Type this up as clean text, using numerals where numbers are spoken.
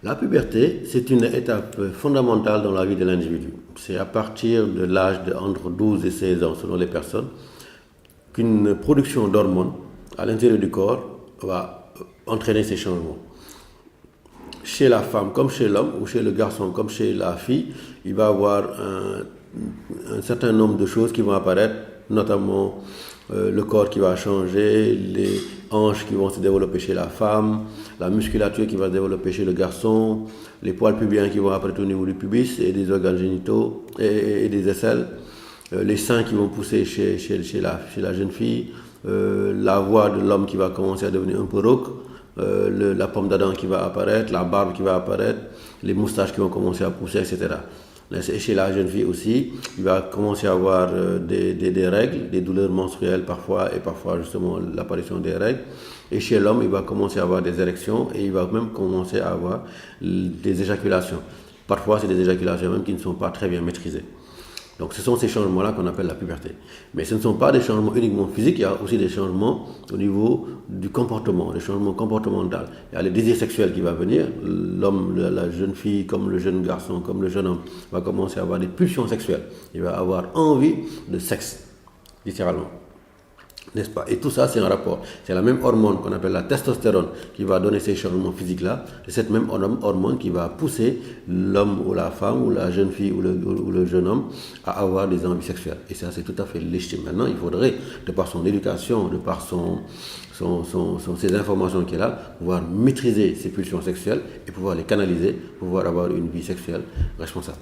La puberté, c'est une étape fondamentale dans la vie de l'individu. C'est à partir de l'âge de entre 12 et 16 ans, selon les personnes, qu'une production d'hormones à l'intérieur du corps va entraîner ces changements. Chez la femme comme chez l'homme, ou chez le garçon comme chez la fille, il va y avoir un certain nombre de choses qui vont apparaître, notamment le corps qui va changer, les hanches qui vont se développer chez la femme, la musculature qui va se développer chez le garçon, les poils pubiens qui vont apparaître au niveau du pubis et des organes génitaux et des aisselles, les seins qui vont pousser chez la jeune fille, la voix de l'homme qui va commencer à devenir un peu rauque, la pomme d'Adam qui va apparaître, la barbe qui va apparaître, les moustaches qui vont commencer à pousser, etc. Et chez la jeune fille aussi, il va commencer à avoir des règles, des douleurs menstruelles parfois, et parfois justement l'apparition des règles. Et chez l'homme, il va commencer à avoir des érections et il va même commencer à avoir des éjaculations. Parfois, c'est des éjaculations même qui ne sont pas très bien maîtrisées. Donc ce sont ces changements-là qu'on appelle la puberté. Mais ce ne sont pas des changements uniquement physiques, il y a aussi des changements au niveau du comportement, des changements comportementaux. Il y a le désir sexuel qui va venir, l'homme, la jeune fille, comme le jeune garçon, comme le jeune homme, va commencer à avoir des pulsions sexuelles. Il va avoir envie de sexe, littéralement. N'est-ce pas? Et tout ça, c'est un rapport. C'est la même hormone qu'on appelle la testostérone qui va donner ces changements physiques-là. C'est cette même hormone qui va pousser l'homme ou la femme ou la jeune fille ou le jeune homme à avoir des envies sexuelles. Et ça, c'est tout à fait légitime. Maintenant, il faudrait, de par son éducation, de par ces informations qu'il a, pouvoir maîtriser ces pulsions sexuelles et pouvoir les canaliser, pouvoir avoir une vie sexuelle responsable.